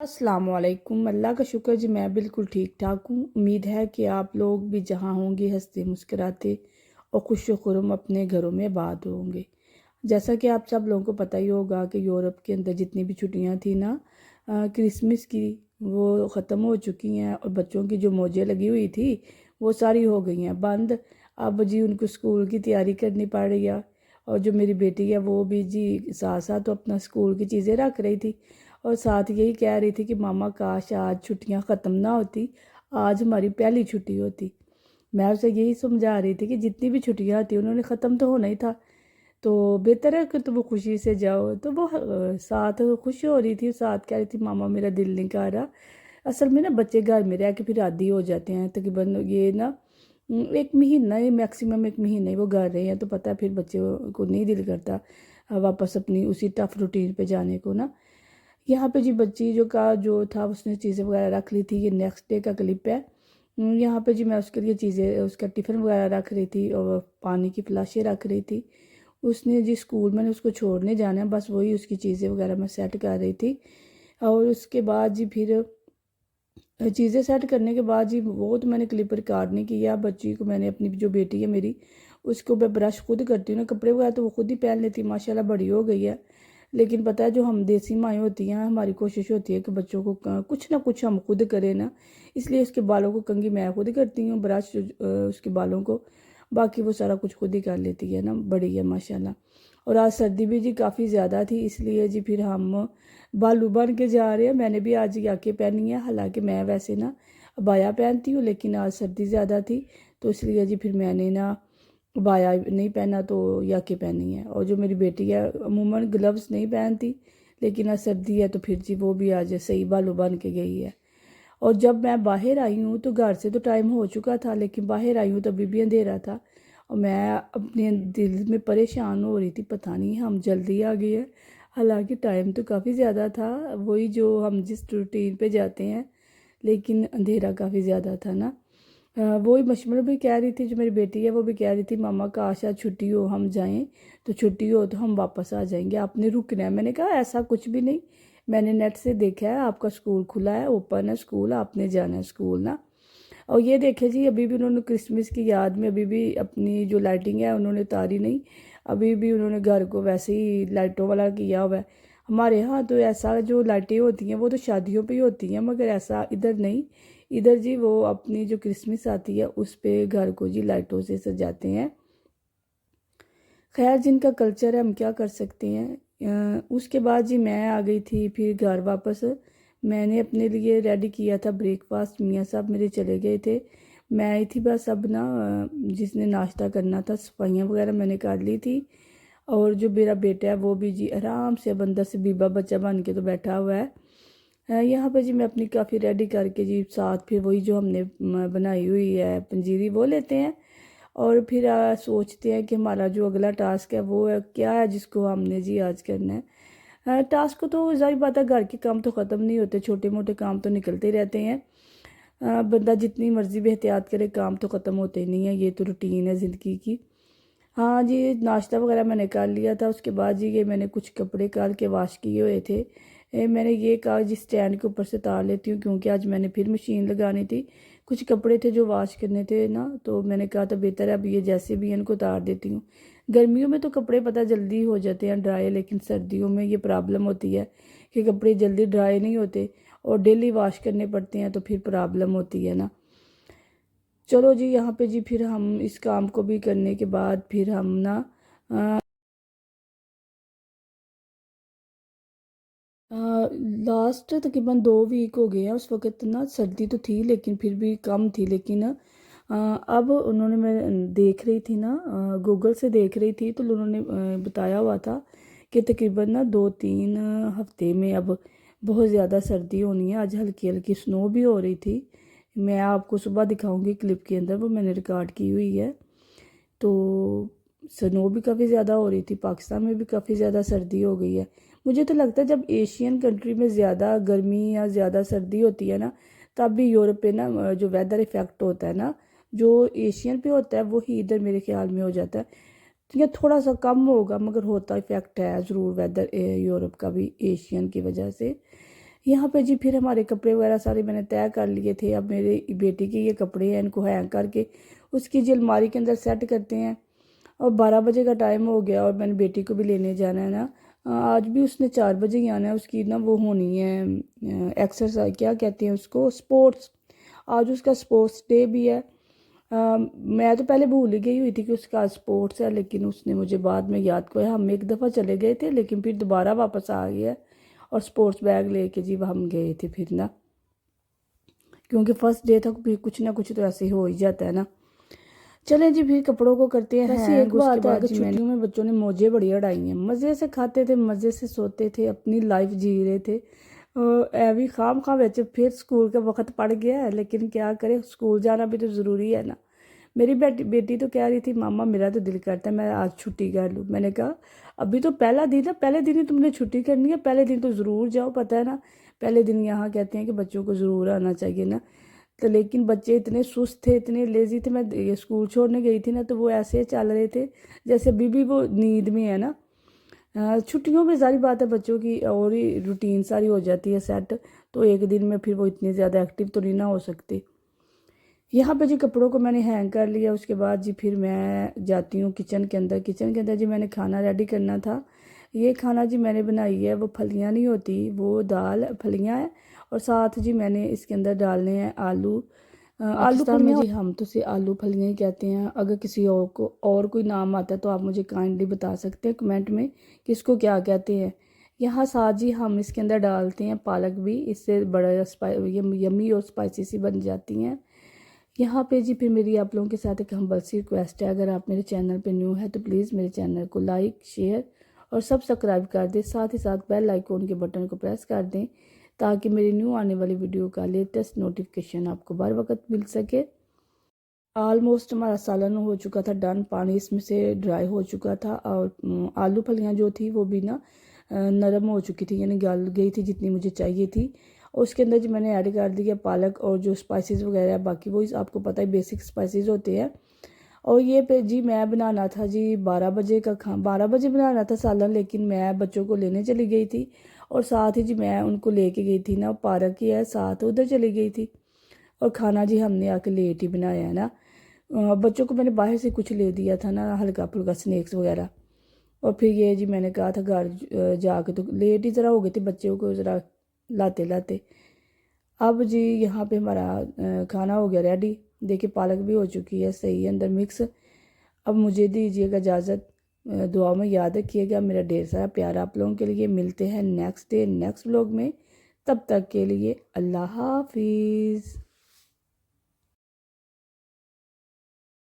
अस्सलाम वालेकुम। अल्लाह का शुक्र जी मैं बिल्कुल ठीक ठाक हूँ। उम्मीद है कि आप लोग भी जहाँ होंगे हंसते मुस्कुराते और खुश खुरम अपने घरों में आबाद होंगे। जैसा कि आप सब लोगों को पता ही होगा कि यूरोप के अंदर जितनी भी छुट्टियाँ थी ना क्रिसमस की, वो ख़त्म हो चुकी हैं और बच्चों की जो मौजें लगी हुई थी वो सारी हो गई हैं बंद। अब जी उनको स्कूल की तैयारी करनी पड़ रही है। और जो मेरी बेटी है वो भी जी साथ साथ तो अपना स्कूल की चीज़ें रख रही थी और साथ यही कह रही थी कि मामा काश आज छुट्टियां ख़त्म ना होती, आज हमारी पहली छुट्टी होती। मैं उसे यही समझा रही थी कि जितनी भी छुट्टियां थी उन्होंने ख़त्म तो होना ही था, तो बेहतर है कि तुम खुशी से जाओ। तो वो साथ खुश हो रही थी, साथ कह रही थी मामा मेरा दिल नहीं कर रहा। असल में ना बच्चे घर में रह के फिर आदी हो जाते हैं तकरीबन ये ना एक महीना ही मैक्सिमम एक महीना ही वो घर रहे हैं, तो पता है फिर बच्चे को नहीं दिल करता वापस अपनी उसी टफ रूटीन पे जाने को ना। यहाँ पे जी बच्ची जो था उसने चीज़ें वगैरह रख ली थी। ये नेक्स्ट डे का क्लिप है। यहाँ पे जी मैं उसके लिए चीज़ें उसका टिफ़िन वगैरह रख रही थी और पानी की फ्लाशें रख रही थी। उसने जी स्कूल मैंने उसको छोड़ने जाना है, बस वही उसकी चीज़ें वगैरह मैं सेट कर रही थी। और उसके बाद जी फिर चीज़ें सेट करने के बाद जी वो तो मैंने क्लिप रिकॉर्ड नहीं किया। बच्ची को मैंने अपनी जो बेटी है मेरी उसको मैं ब्रश खुद करती हूँ ना, कपड़े वगैरह तो वो खुद ही पहन लेती, माशाल्लाह बड़ी हो गई है। लेकिन पता है जो हम देसी माएँ होती हैं हमारी कोशिश होती है कि बच्चों को कुछ ना कुछ हम खुद करें ना। इसलिए उसके बालों को कंघी मैं खुद करती हूँ, ब्रश उसके बालों को, बाकी वो सारा कुछ खुद ही कर लेती है ना, बड़ी है माशाल्लाह। और आज सर्दी भी जी काफ़ी ज़्यादा थी, इसलिए जी फिर हम बालू बन के जा रहे हैं। मैंने भी आज याके पहनी है, हालांकि मैं वैसे ना अबाया पहनती हूँ, लेकिन आज सर्दी ज़्यादा थी तो इसलिए जी फिर मैंने ना अबाया नहीं पहना तो याके पहनी है। और जो मेरी बेटी है अमूमन ग्लव्स नहीं पहनती, लेकिन आज सर्दी है तो फिर जी वो भी आज सही बालू बन के गई है। और जब मैं बाहर आई हूँ तो घर से तो टाइम हो चुका था, लेकिन बाहर आई हूँ तो अभी भी अंधेरा था और मैं अपने दिल में परेशान हो रही थी, पता नहीं हम जल्दी आ गए हैं। हालांकि टाइम तो काफ़ी ज़्यादा था, वही जो हम जिस रूटीन पे जाते हैं, लेकिन अंधेरा काफ़ी ज़्यादा था ना। वही मशमल भी कह रही थी, जो मेरी बेटी है वो भी कह रही थी मामा काश आज छुट्टी हो हम जाएं, तो छुट्टी हो तो हम वापस आ जाएंगे, आपने रुकना है। मैंने कहा ऐसा कुछ भी नहीं, मैंने नेट से देखा है आपका स्कूल खुला है, ओपन है स्कूल, आपने जाना है स्कूल ना। और ये देखे जी अभी भी उन्होंने क्रिसमस की याद में अभी भी अपनी जो लाइटिंग है उन्होंने उतारी नहीं, अभी भी उन्होंने घर को वैसे ही लाइटों वाला किया हुआ है। हमारे यहाँ तो ऐसा जो लाइटें होती हैं वो तो शादियों पे ही होती हैं, मगर ऐसा इधर नहीं। इधर जी वो अपनी जो क्रिसमस आती है उस पे घर को जी लाइटों से सजाते हैं। खैर जिनका कल्चर है हम क्या कर सकते हैं। उसके बाद जी मैं आ गई थी फिर घर वापस। मैंने अपने लिए रेडी किया था ब्रेकफास्ट, मियाँ साहब मेरे चले गए थे, मैं आई थी बस। अब ना जिसने नाश्ता करना था सफाइयाँ वगैरह मैंने कर ली थी। और जो मेरा बेटा है वो भी जी आराम से अब अंदर से बीबा बच्चा बन के तो बैठा हुआ है। यहाँ पे जी मैं अपनी काफ़ी रेडी करके जी साथ फिर वही जो हमने बनाई हुई है पंजीरी वो लेते हैं। और फिर सोचते हैं कि हमारा जो अगला टास्क है वो क्या है जिसको हमने जी आज करना है। टास्क को तो जाहिर बात है घर के काम तो ख़त्म नहीं होते, छोटे मोटे काम तो निकलते ही रहते हैं। बंदा जितनी मर्जी भी एहतियात करे काम तो ख़त्म होते ही नहीं है, ये तो रूटीन है ज़िंदगी की। हाँ जी नाश्ता वगैरह मैंने कर लिया था। उसके बाद जी ये मैंने कुछ कपड़े काल के वाश किए हुए थे। मैंने ये कहा जी स्टैंड के ऊपर से उतार लेती हूँ, क्योंकि आज मैंने फिर मशीन लगानी थी। कुछ कपड़े थे जो वाश करने थे ना, तो मैंने कहा था बेहतर है अब ये जैसे भी है इनको उतार देती हूँ। गर्मियों में तो कपड़े पता जल्दी हो जाते हैं ड्राई, लेकिन सर्दियों में ये प्रॉब्लम होती है कि कपड़े जल्दी ड्राई नहीं होते और डेली वॉश करने पड़ते हैं, तो फिर प्रॉब्लम होती है ना। चलो जी यहाँ पे जी फिर हम इस काम को भी करने के बाद फिर हम ना लास्ट तकरीबन 2 वीक हो गए हैं। उस वक़्त ना सर्दी तो थी लेकिन फिर भी कम थी, लेकिन अब उन्होंने मैं देख रही थी ना गूगल से देख रही थी तो उन्होंने बताया हुआ था कि तकरीबन ना 2-3 हफ्ते में अब बहुत ज़्यादा सर्दी होनी है। आज हल्की हल्की स्नो भी हो रही थी, मैं आपको सुबह दिखाऊंगी क्लिप के अंदर, वो मैंने रिकॉर्ड की हुई है। तो स्नो भी काफ़ी ज़्यादा हो रही थी, पाकिस्तान में भी काफ़ी ज़्यादा सर्दी हो गई है। मुझे तो लगता है जब एशियन कंट्री में ज़्यादा गर्मी या ज़्यादा सर्दी होती है ना, तब भी यूरोप पे ना जो वेदर इफ़ेक्ट होता है ना, जो एशियन पे होता है वही इधर मेरे ख्याल में हो जाता है। तो ये थोड़ा सा कम होगा मगर होता इफ़ेक्ट है ज़रूर वेदर यूरोप का भी एशियन की वजह से। यहाँ पे जी फिर हमारे कपड़े वगैरह सारे मैंने तय कर लिए थे। अब मेरी बेटी के ये कपड़े हैं, इनको हैंग करके उसकी जी अलमारी के अंदर सेट करते हैं। और 12 बजे का टाइम हो गया और मैंने बेटी को भी लेने जाना है ना। आज भी उसने 4 बजे ही आना है। उसकी ना वो होनी है एक्सरसाइज, क्या कहते हैं उसको, स्पोर्ट्स। आज उसका स्पोर्ट्स डे भी है। मैं तो पहले भूल ही गई हुई थी कि उसका आज स्पोर्ट्स है, लेकिन उसने मुझे बाद में याद किया। हम एक दफ़ा चले गए थे लेकिन फिर दोबारा वापस आ गया और स्पोर्ट्स बैग लेके जी हम गए थे फिर ना, क्योंकि फर्स्ट डे था, फिर कुछ ना कुछ तो ऐसे हो ही जाता है ना। चलें जी फिर कपड़ों को करते हैं। वैसे एक बात है, अगर छुट्टियों में बच्चों ने मौजें बड़ी उड़ाई हैं, मज़े से खाते थे, मज़े से सोते थे, अपनी लाइफ जी रहे थे। भी खाम खा बच्चे फिर स्कूल का वक्त पड़ गया है, लेकिन क्या करें, स्कूल जाना भी तो ज़रूरी है ना। मेरी बेटी तो कह रही थी, मामा मेरा तो दिल करता है मैं आज छुट्टी कर लूँ। मैंने कहा अभी तो पहला दिन है, पहले दिन ही तुमने छुट्टी करनी है, पहले दिन तो ज़रूर जाओ, पता है ना पहले दिन यहाँ कहते हैं कि बच्चों को ज़रूर आना चाहिए ना। तो लेकिन बच्चे इतने सुस्त थे, इतने लेज़ी थे। मैं ये स्कूल छोड़ने गई थी ना तो वो ऐसे चल रहे थे जैसे अभी भी वो नींद में है ना। छुट्टियों में सारी बात है बच्चों की और ही रूटीन सारी हो जाती है सेट, तो एक दिन में फिर वो इतने ज़्यादा एक्टिव तो नहीं ना हो सकते। यहाँ पे जी कपड़ों को मैंने हैंग कर लिया। उसके बाद जी फिर मैं जाती हूँ किचन के अंदर। किचन के अंदर जी मैंने खाना रेडी करना था। ये खाना जी मैंने बनाई है, वो फलियाँ नहीं होती, वो दाल फलियाँ हैं। और साथ जी मैंने इसके अंदर डालने हैं आलू। आलू फलियाँ जी हम तो से आलू फलियाँ ही कहते हैं। अगर किसी और को और कोई नाम आता है तो आप मुझे काइंडली बता सकते हैं कमेंट में कि इसको क्या कहते हैं। यहाँ साथ जी हम इसके अंदर डालते हैं पालक भी, इससे बड़ा यम्मी और स्पाइसी सी बन जाती हैं। यहाँ पे जी फिर मेरी आप लोगों के साथ एक हम्बल सी रिक्वेस्ट है, अगर आप मेरे चैनल पे न्यू है तो प्लीज़ मेरे चैनल को लाइक शेयर और सब्सक्राइब कर दें। साथ ही साथ बेल आइकॉन के बटन को प्रेस कर दें ताकि मेरी न्यू आने वाली वीडियो का लेटेस्ट नोटिफिकेशन आपको बर वक्त मिल सके। ऑलमोस्ट हमारा सालन हो चुका था डन, पानी इसमें से ड्राई हो चुका था और आलू फलियाँ जो थी वो भी ना नरम हो चुकी थी, यानी गल गई थी जितनी मुझे चाहिए थी। और उसके अंदर जी मैंने ऐड कर दिया पालक और जो स्पाइसेस वगैरह है, बाकी वो आपको पता है बेसिक स्पाइसेस होते हैं। और ये पे जी मैं बनाना था जी 12 बजे का 12 बजे बनाना था सालन, लेकिन मैं बच्चों को लेने चली गई थी और साथ ही जी मैं उनको लेके गई थी ना, पार्क ही है साथ, उधर चली गई थी। और खाना जी हमने आके लेट ही बनाया है ना। बच्चों को मैंने बाहर से कुछ ले दिया था ना, हल्का फुल्का स्नैक्स वगैरह। और फिर ये जी मैंने कहा था घर जाके, तो लेट ही ज़रा हो गए थे बच्चों को ज़रा लाते लाते। अब जी यहाँ पे हमारा खाना हो गया रेडी। देखिए पालक भी हो चुकी है सही अंदर मिक्स। अब मुझे दीजिएगा इजाज़त। दुआ में याद रखिएगा। मेरा ढेर सारा प्यार आप लोगों के लिए। मिलते हैं नेक्स्ट डे नेक्स्ट व्लॉग में। तब तक के लिए अल्लाह हाफिज़।